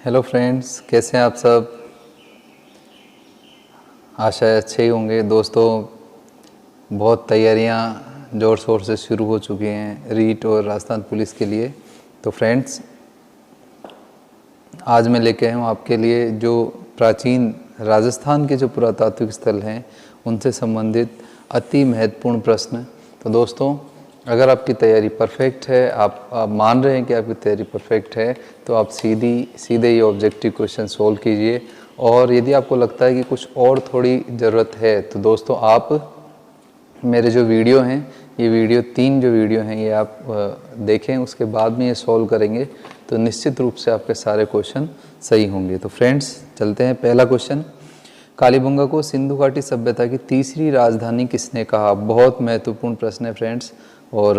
Hello friends, कैसे हैं आप सब। आशा है अच्छे ही होंगे दोस्तों। बहुत तैयारियां ज़ोर शोर से शुरू हो चुकी हैं रीट और राजस्थान पुलिस के लिए। तो फ्रेंड्स, आज मैं लेके आया हूँ आपके लिए जो प्राचीन राजस्थान के जो पुरातात्विक स्थल हैं उनसे संबंधित अति महत्वपूर्ण प्रश्न। तो दोस्तों, अगर आपकी तैयारी परफेक्ट है, आप मान रहे हैं कि आपकी तैयारी परफेक्ट है, तो आप सीधे ये ऑब्जेक्टिव क्वेश्चन सोल्व कीजिए। और यदि आपको लगता है कि कुछ और थोड़ी ज़रूरत है, तो दोस्तों आप मेरे जो वीडियो हैं, ये वीडियो 3 जो वीडियो हैं ये आप देखें, उसके बाद में ये सॉल्व करेंगे तो निश्चित रूप से आपके सारे क्वेश्चन सही होंगे। तो फ्रेंड्स, चलते हैं। पहला क्वेश्चन, कालीबंगा को सिंधु घाटी सभ्यता की तीसरी राजधानी किसने कहा। बहुत महत्वपूर्ण प्रश्न है फ्रेंड्स, और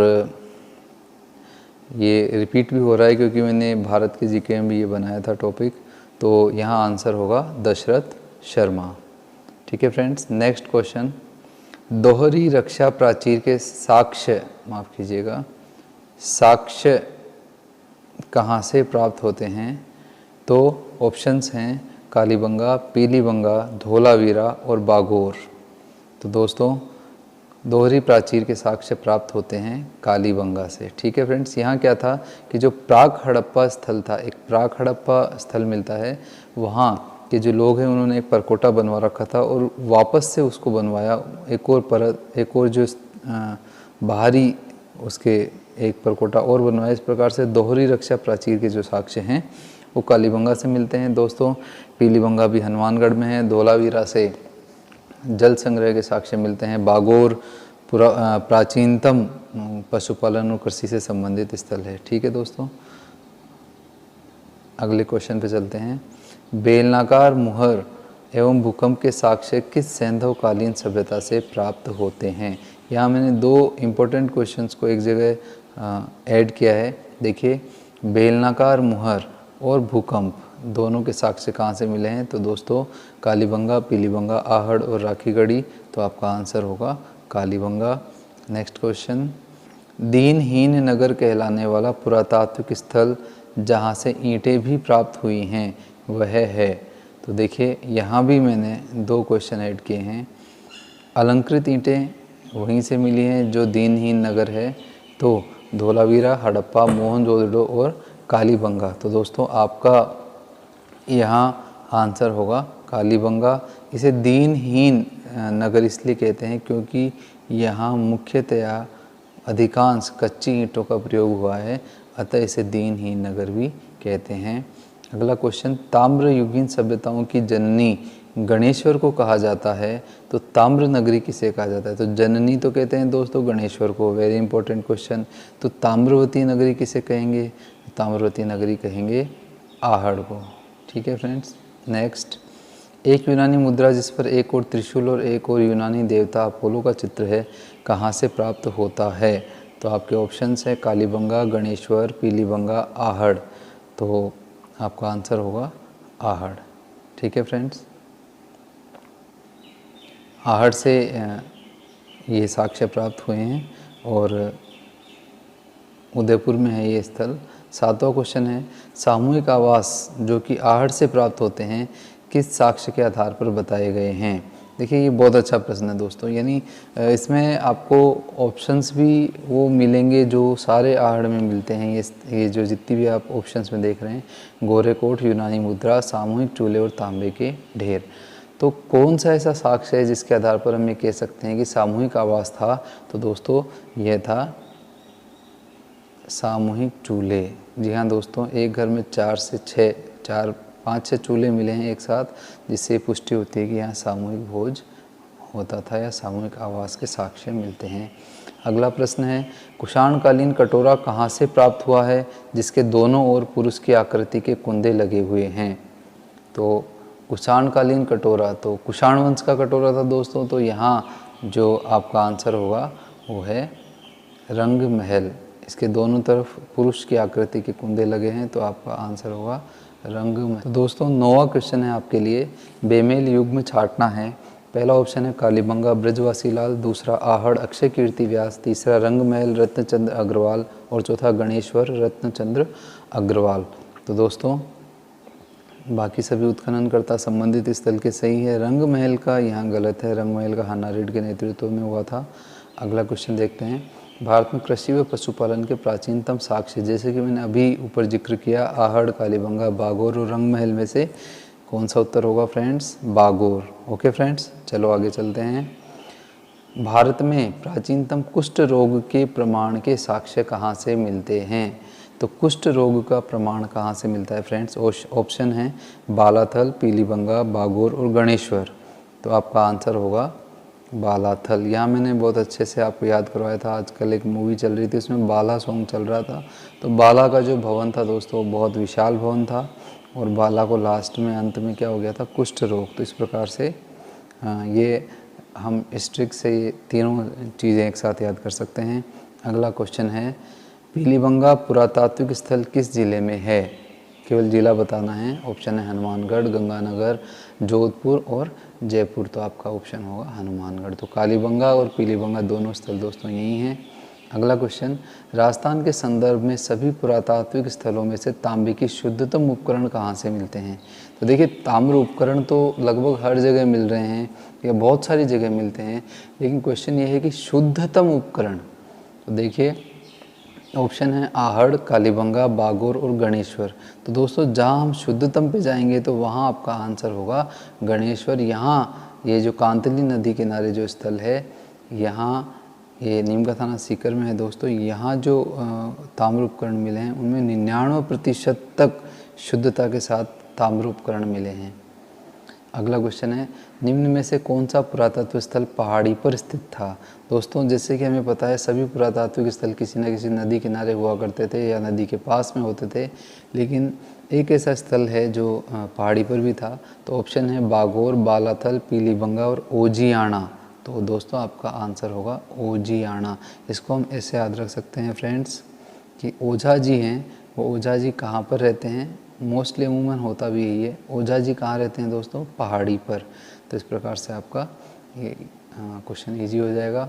ये रिपीट भी हो रहा है क्योंकि मैंने भारत के जीके में भी ये बनाया था टॉपिक। तो यहाँ आंसर होगा दशरथ शर्मा। ठीक है फ्रेंड्स। नेक्स्ट क्वेश्चन, दोहरी रक्षा प्राचीर के साक्ष्य, माफ़ कीजिएगा, साक्ष्य कहाँ से प्राप्त होते हैं। तो ऑप्शंस हैं कालीबंगा, पीलीबंगा, धोलावीरा और बागोर। तो दोस्तों, दोहरी प्राचीर के साक्ष्य प्राप्त होते हैं कालीबंगा से। ठीक है फ्रेंड्स। यहाँ क्या था कि जो प्राक हड़प्पा स्थल था, एक प्राक हड़प्पा स्थल मिलता है, वहाँ के जो लोग हैं उन्होंने एक परकोटा बनवा रखा था और वापस से उसको बनवाया, एक और परत, एक और जो बाहरी उसके एक परकोटा और बनवाया। इस प्रकार से दोहरी रक्षा प्राचीर के जो साक्ष्य हैं वो कालीबंगा से मिलते हैं दोस्तों। पीलीबंगा भी हनुमानगढ़ में है। धोलावीरा से जल संग्रह के साक्ष्य मिलते हैं। बागोर प्राचीनतम पशुपालन और कृषि से संबंधित स्थल है। ठीक है दोस्तों, अगले क्वेश्चन पे चलते हैं। बेलनाकार मुहर एवं भूकंप के साक्ष्य किस सैंधवकालीन सभ्यता से प्राप्त होते हैं। यहाँ मैंने 2 इम्पोर्टेंट क्वेश्चंस को एक जगह ऐड किया है। देखिए, बेलनाकार मुहर और भूकंप दोनों के साक्ष्य कहाँ से मिले हैं। तो दोस्तों, कालीबंगा, पीलीबंगा, आहड़ और राखीगढ़ी। तो आपका आंसर होगा कालीबंगा। नेक्स्ट क्वेश्चन, दीनहीन नगर कहलाने वाला पुरातात्विक स्थल जहाँ से ईंटें भी प्राप्त हुई हैं वह है। तो देखिए, यहाँ भी मैंने 2 क्वेश्चन ऐड किए हैं। अलंकृत ईंटें वहीं से मिली हैं जो दीनहीन नगर है। तो धोलावीरा, हड़प्पा, मोहनजोदड़ो और कालीबंगा। तो दोस्तों, आपका यहाँ आंसर होगा कालीबंगा। इसे दीनहीन नगर इसलिए कहते हैं क्योंकि यहाँ मुख्यतया अधिकांश कच्ची ईंटों का प्रयोग हुआ है, अतः इसे दीनहीन नगर भी कहते हैं। अगला क्वेश्चन, ताम्रयुगीन सभ्यताओं की जननी गणेश्वर को कहा जाता है, तो ताम्र नगरी किसे कहा जाता है। तो जननी तो कहते हैं दोस्तों गणेश्वर को, वेरी इंपॉर्टेंट क्वेश्चन। तो ताम्रवती नगरी किसे कहेंगे। ताम्रवती नगरी कहेंगे आहड़ को। ठीक है फ्रेंड्स। नेक्स्ट, एक यूनानी मुद्रा जिस पर एक और त्रिशूल और एक और यूनानी देवता अपोलो का चित्र है कहाँ से प्राप्त होता है। तो आपके ऑप्शंस है कालीबंगा, गणेश्वर, पीलीबंगा, आहड़। तो आपका आंसर होगा आहड़। ठीक है फ्रेंड्स, आहड़ से ये साक्ष्य प्राप्त हुए हैं और उदयपुर में है ये स्थल। 7वां क्वेश्चन है, सामूहिक आवास जो कि आहड़ से प्राप्त होते हैं किस साक्ष्य के आधार पर बताए गए हैं। देखिए, ये बहुत अच्छा प्रश्न है दोस्तों। यानी इसमें आपको ऑप्शंस भी वो मिलेंगे जो सारे आहड़ में मिलते हैं। ये जो जितनी भी आप ऑप्शंस में देख रहे हैं, गोरेकोट, यूनानी मुद्रा, सामूहिक चूल्हे और तांबे के ढेर। तो कौन सा ऐसा साक्ष्य है जिसके आधार पर हम ये कह सकते हैं कि सामूहिक आवास था। तो दोस्तों, यह था सामूहिक चूल्हे। जी हाँ दोस्तों, एक घर में 5-6 चूल्हे मिले हैं एक साथ, जिससे पुष्टि होती है कि यहाँ सामूहिक भोज होता था या सामूहिक आवास के साक्ष्य मिलते हैं। अगला प्रश्न है, कुषाणकालीन कटोरा कहाँ से प्राप्त हुआ है जिसके दोनों ओर पुरुष की आकृति के कुंदे लगे हुए हैं। तो कुषाणकालीन कटोरा तो कुषाण वंश का कटोरा था दोस्तों। तो यहाँ जो आपका आंसर होगा वो है रंग महल। इसके दोनों तरफ पुरुष की आकृति के कुंदे लगे हैं, तो आपका आंसर होगा रंग महल। तो दोस्तों, 9वां क्वेश्चन है आपके लिए, बेमेल युग में छाटना है। पहला ऑप्शन है कालीबंगा ब्रजवासी लाल, दूसरा आहड़ अक्षय कीर्ति व्यास, तीसरा रंगमहल रत्नचंद्र अग्रवाल और चौथा गणेश्वर रत्नचंद्र अग्रवाल। तो दोस्तों, बाकी सभी उत्खननकर्ता संबंधित स्थल के सही है। रंग महल का यहाँ गलत है, रंग महल का हन्ना रेड्डी के नेतृत्व में हुआ था। अगला क्वेश्चन देखते हैं, भारत में कृषि व पशुपालन के प्राचीनतम साक्ष्य, जैसे कि मैंने अभी ऊपर जिक्र किया, आहड़, कालीबंगा, बागोर और रंग महल में से कौन सा उत्तर होगा फ्रेंड्स? बागोर। ओके फ्रेंड्स, चलो आगे चलते हैं। भारत में प्राचीनतम कुष्ठ रोग के प्रमाण के साक्ष्य कहाँ से मिलते हैं? तो कुष्ठ रोग का प्रमाण कहाँ से मिलता है फ्रेंड्स? ऑप्शन है बालाथल, पीलीबंगा, बागोर और गणेश्वर। तो आपका आंसर होगा बालाथल। यहाँ मैंने बहुत अच्छे से आपको याद करवाया था, आजकल एक मूवी चल रही थी, उसमें बाला सॉन्ग चल रहा था। तो बाला का जो भवन था दोस्तों, बहुत विशाल भवन था, और बाला को लास्ट में अंत में क्या हो गया था? कुष्ठ रोग। तो इस प्रकार से ये हम स्ट्रिक से ये तीनों चीज़ें एक साथ याद कर सकते हैं। अगला क्वेश्चन है, पीलीबंगा पुरातात्विक स्थल किस जिले में है? केवल जिला बताना है। ऑप्शन है हनुमानगढ़, गंगानगर, जोधपुर और जयपुर। तो आपका ऑप्शन होगा हनुमानगढ़। तो कालीबंगा और पीलीबंगा दोनों स्थल दोस्तों यही हैं। अगला क्वेश्चन, राजस्थान के संदर्भ में सभी पुरातात्विक स्थलों में से तांबे की शुद्धतम उपकरण कहाँ से मिलते हैं? तो देखिए, ताम्र उपकरण तो लगभग हर जगह मिल रहे हैं या बहुत सारी जगह मिलते हैं, लेकिन क्वेश्चन ये है कि शुद्धतम उपकरण। तो देखिए, ऑप्शन है आहड़, कालीबंगा, बागोर और गणेश्वर। तो दोस्तों, जहाँ हम शुद्धतम पे जाएंगे तो वहाँ आपका आंसर होगा गणेश्वर। यहाँ ये जो कांतली नदी किनारे जो स्थल है, यहाँ ये नीम का थाना सीकर में है दोस्तों। यहाँ जो ताम्र उपकरण मिले हैं उनमें 99% तक शुद्धता के साथ ताम्र उपकरण मिले हैं। अगला क्वेश्चन है, निम्न में से कौन सा पुरातत्व स्थल पहाड़ी पर स्थित था? दोस्तों, जैसे कि हमें पता है सभी पुरातात्विक स्थल किसी न किसी नदी किनारे हुआ करते थे या नदी के पास में होते थे, लेकिन एक ऐसा स्थल है जो पहाड़ी पर भी था। तो ऑप्शन है बागोर, बालाथल, पीलीबंगा और ओजियाना। तो दोस्तों, आपका आंसर होगा ओजियाना। इसको हम ऐसे याद रख सकते हैं फ्रेंड्स कि ओझा जी हैं, वो ओझा जी कहाँ पर रहते हैं? मोस्टली अमूमन होता भी यही है। ओझा जी कहाँ रहते हैं दोस्तों? पहाड़ी पर। तो इस प्रकार से आपका ये क्वेश्चन इजी हो जाएगा।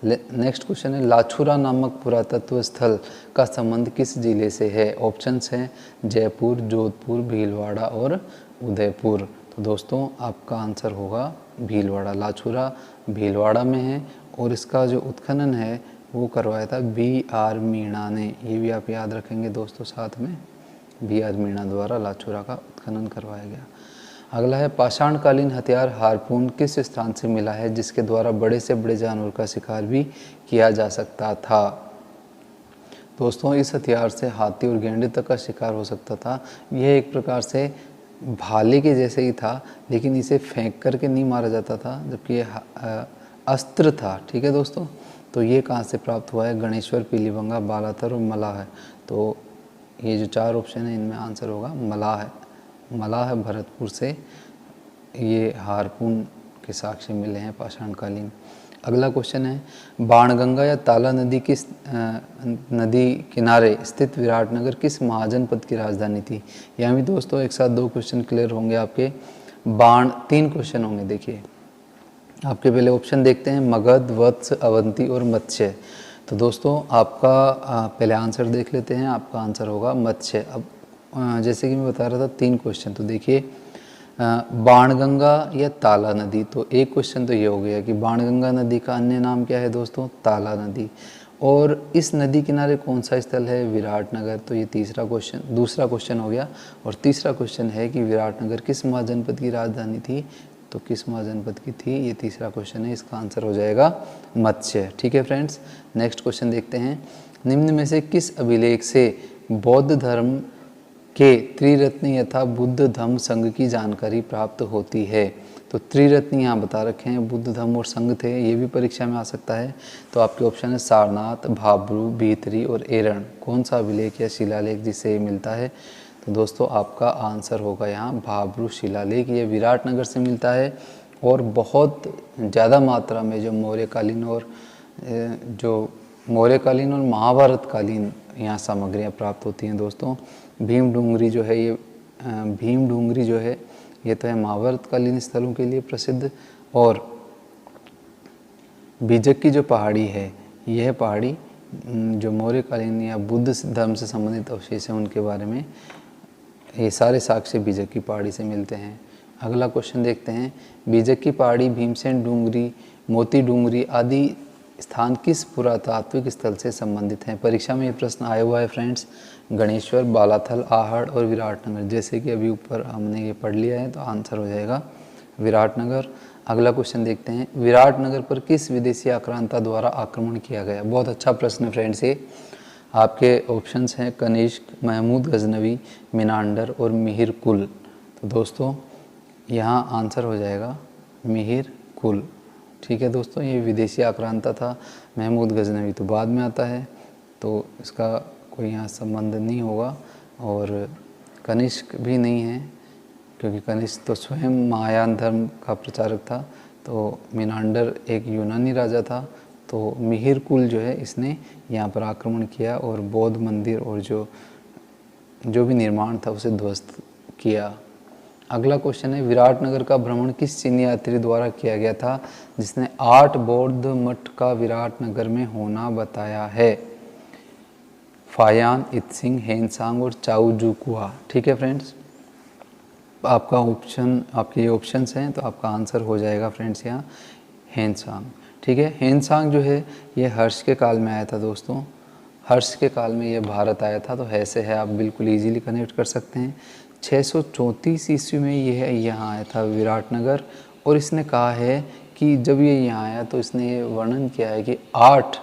नेक्स्ट क्वेश्चन है, लाछुरा नामक पुरातत्व स्थल का संबंध किस जिले से है? ऑप्शंस हैं जयपुर, जोधपुर, भीलवाड़ा और उदयपुर। तो दोस्तों, आपका आंसर होगा भीलवाड़ा। लाछुरा भीलवाड़ा में है और इसका जो उत्खनन है वो करवाया था BR मीणा ने। ये भी आप याद रखेंगे दोस्तों साथ में, BR मीणा द्वारा लाछुरा का उत्खनन करवाया गया। अगला है, पाषाणकालीन हथियार हार्पून किस स्थान से मिला है जिसके द्वारा बड़े से बड़े जानवर का शिकार भी किया जा सकता था? दोस्तों, इस हथियार से हाथी और गैंडे तक का शिकार हो सकता था। यह एक प्रकार से भाले के जैसे ही था, लेकिन इसे फेंक करके नहीं मारा जाता था, जबकि ये अस्त्र था। ठीक है दोस्तों, तो ये कहाँ से प्राप्त हुआ है? गणेश्वर, पीलीबंगा, बालाथल और मलाह है। तो ये जो चार ऑप्शन है इनमें आंसर होगा मलाह है। मलाह है भरतपुर से ये हारपून के साक्ष्य मिले हैं पाषाणकालीन। अगला क्वेश्चन है, बाणगंगा या ताला नदी किस नदी किनारे स्थित विराटनगर किस महाजनपद की राजधानी थी? यहाँ भी दोस्तों एक साथ 2 क्वेश्चन क्लियर होंगे आपके। 3 क्वेश्चन होंगे। देखिए, आपके पहले ऑप्शन देखते हैं, मगध, वत्स, अवंती और मत्स्य। तो दोस्तों, आपका पहले आंसर देख लेते हैं। आपका आंसर होगा मत्स्य। अब जैसे कि मैं बता रहा था 3 क्वेश्चन, तो देखिए बाणगंगा या ताला नदी। तो एक क्वेश्चन तो ये हो गया कि बाणगंगा नदी का अन्य नाम क्या है दोस्तों? ताला नदी। और इस नदी किनारे कौन सा स्थल है? विराटनगर। तो ये दूसरा क्वेश्चन हो गया। और तीसरा क्वेश्चन है कि विराटनगर किस महाजनपद की राजधानी थी? तो किस महाजनपद की थी? ये तीसरा क्वेश्चन है, इसका आंसर हो जाएगा मत्स्य। ठीक है फ्रेंड्स, नेक्स्ट क्वेश्चन देखते हैं, निम्न में से किस अभिलेख से बौद्ध धर्म के त्रिरत्न यथा बुद्ध धम्म संघ की जानकारी प्राप्त होती है? तो त्रिरत्न यहाँ बता रखे हैं, बुद्ध धम्म और संघ थे, ये भी परीक्षा में आ सकता है। तो आपके ऑप्शन है सारनाथ, भाब्रू, भीतरी और एरण। कौन सा अभिलेख या शिलालेख जिससे ये मिलता है? तो दोस्तों, आपका आंसर होगा यहाँ भाब्रू शिलालेख। ये विराटनगर से मिलता है और बहुत ज़्यादा मात्रा में जो मौर्यकालीन और महाभारतकालीन यहाँ सामग्रियाँ प्राप्त होती हैं दोस्तों। भीम डूंगरी जो है ये तो है महाभारतकालीन स्थलों के लिए प्रसिद्ध। और बीजक की जो पहाड़ी है, यह पहाड़ी जो मौर्यकालीन या बुद्ध धर्म से संबंधित अवशेष हैं उनके बारे में ये सारे साक्ष्य बीजक की पहाड़ी से मिलते हैं। अगला क्वेश्चन देखते हैं, बीजक की पहाड़ी, भीमसेन डूंगरी, मोती डूंगरी आदि स्थान किस पुरातात्विक स्थल से संबंधित हैं? परीक्षा में ये प्रश्न आया हुआ है फ्रेंड्स। गणेश्वर, बालाथल, आहड़ और विराटनगर, जैसे कि अभी ऊपर हमने ये पढ़ लिया है, तो आंसर हो जाएगा विराटनगर। अगला क्वेश्चन देखते हैं, विराटनगर पर किस विदेशी आक्रांता द्वारा आक्रमण किया गया? बहुत अच्छा प्रश्न है फ्रेंड्स ये। आपके ऑप्शंस हैं कनिष्क, महमूद गजनवी, मिनांडर और मिहिर कुल। तो दोस्तों यहाँ आंसर हो जाएगा मिहिर कुल। ठीक है दोस्तों, ये विदेशी आक्रांता था। महमूद गजनवी तो बाद में आता है, तो इसका कोई यहाँ संबंध नहीं होगा। और कनिष्क भी नहीं है, क्योंकि कनिष्क तो स्वयं महायान धर्म का प्रचारक था। तो मिनांडर एक यूनानी राजा था। तो मिहिर कुल जो है, इसने यहाँ पर आक्रमण किया और बौद्ध मंदिर और जो भी निर्माण था उसे ध्वस्त किया। अगला क्वेश्चन है, विराटनगर का भ्रमण किस चीनी यात्री द्वारा किया गया था जिसने 8 बौद्ध मठ का विराटनगर में होना बताया है? फायान, इत्सिंग, हेनसांग और चाउ जुकुआ। ठीक है फ्रेंड्स, आपका ऑप्शन, आपके ये ऑप्शंस हैं, तो आपका आंसर हो जाएगा फ्रेंड्स यहाँ हेनसांग। ठीक है, हेनसांग जो है ये हर्ष के काल में आया था दोस्तों। हर्ष के काल में ये भारत आया था, तो है से है आप बिल्कुल इजीली कनेक्ट कर सकते हैं। 634 ईस्वी में यह यहाँ आया था विराटनगर, और इसने कहा है कि जब ये यहाँ आया तो इसने ये वर्णन किया है कि 8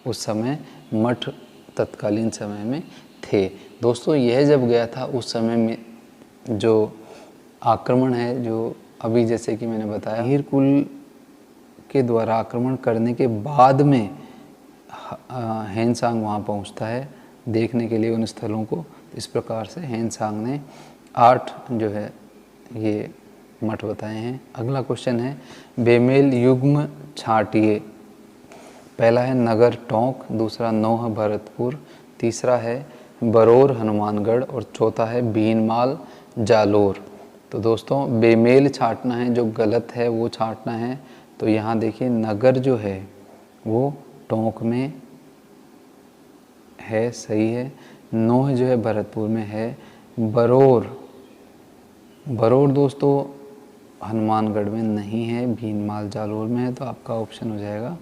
उस समय मठ तत्कालीन समय में थे। दोस्तों यह जब गया था उस समय में जो आक्रमण है, जो अभी जैसे कि मैंने बताया, मिहिर कुल के द्वारा आक्रमण करने के बाद में हेनसांग वहाँ पहुँचता है देखने के लिए उन स्थलों को। इस प्रकार से हेनसांग ने 8 जो है ये मठ बताए हैं। अगला क्वेश्चन है, बेमेल युग्म छांटिए। पहला है नगर टोंक, दूसरा नौह भरतपुर, तीसरा है बरौर हनुमानगढ़ और चौथा है भीनमाल जालोर। तो दोस्तों बेमेल छांटना है, जो गलत है वो छांटना है। तो यहाँ देखिए नगर जो है वो टोंक में है, सही है। नौह जो है भरतपुर में है। बरौर दोस्तों हनुमानगढ़ में नहीं है, भीनमाल जालोर में है। तो आपका ऑप्शन हो जाएगा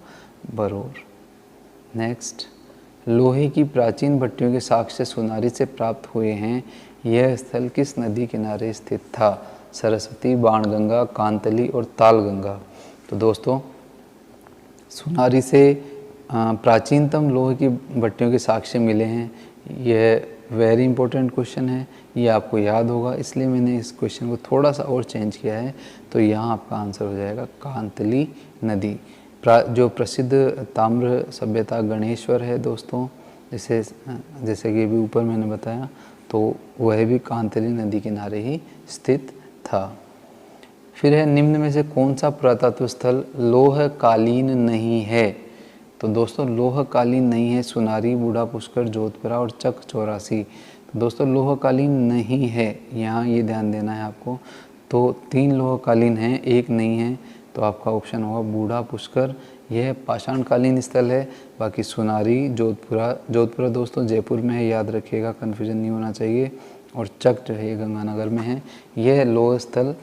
बरौर। नेक्स्ट, लोहे की प्राचीन भट्टियों के साक्ष्य सुनारी से प्राप्त हुए हैं। यह स्थल किस नदी किनारे स्थित था? सरस्वती, बाणगंगा, कांतली और तालगंगा। तो दोस्तों सुनारी से प्राचीनतम लोहे की भट्टियों के साक्ष्य मिले हैं। यह वेरी इंपॉर्टेंट क्वेश्चन है, ये आपको याद होगा, इसलिए मैंने इस क्वेश्चन को थोड़ा सा और चेंज किया है। तो यहाँ आपका आंसर हो जाएगा कांतली नदी। जो प्रसिद्ध ताम्र सभ्यता गणेश्वर है दोस्तों, जैसे कि अभी ऊपर मैंने बताया, तो वह भी कांतली नदी किनारे ही स्थित था। फिर है, निम्न में से कौन सा पुरातत्व स्थल लोहकालीन नहीं है? तो दोस्तों लोहकालीन नहीं है सुनारी, बूढ़ा पुष्कर, जोधपुरा और चक 84। तो दोस्तों लोहकालीन नहीं है, यहाँ ये ध्यान देना है आपको। तो 3 लोहकालीन हैं, एक नहीं है। तो आपका ऑप्शन होगा बूढ़ा पुष्कर, यह पाषाणकालीन स्थल है। बाकी सुनारी, जोधपुरा दोस्तों जयपुर में है, याद रखिएगा, कन्फ्यूजन नहीं होना चाहिए। और चक जो है ये गंगानगर में है, यह लोह स्थल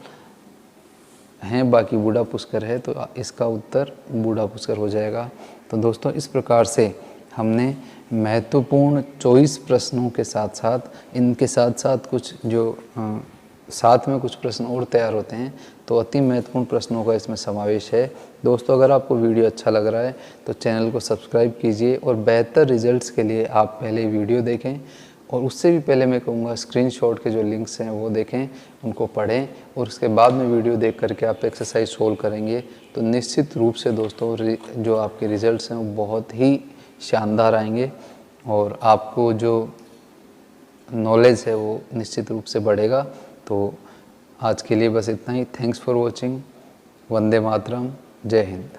हैं। बाकी बूढ़ा पुष्कर है, तो इसका उत्तर बूढ़ा पुष्कर हो जाएगा। तो दोस्तों इस प्रकार से हमने महत्वपूर्ण 24 प्रश्नों के साथ साथ इनके साथ साथ कुछ जो साथ में कुछ प्रश्न और तैयार होते हैं, तो अति महत्वपूर्ण प्रश्नों का इसमें समावेश है। दोस्तों अगर आपको वीडियो अच्छा लग रहा है तो चैनल को सब्सक्राइब कीजिए, और बेहतर रिजल्ट्स के लिए आप पहले वीडियो देखें, और उससे भी पहले मैं कहूँगा स्क्रीनशॉट के जो लिंक्स हैं वो देखें, उनको पढ़ें, और उसके बाद में वीडियो देख करके आप एक्सरसाइज सोल्व करेंगे तो निश्चित रूप से दोस्तों जो आपके रिजल्ट्स हैं वो बहुत ही शानदार आएंगे, और आपको जो नॉलेज है वो निश्चित रूप से बढ़ेगा। तो आज के लिए बस इतना ही। Thanks for watching. वंदे मातरम। जय हिंद।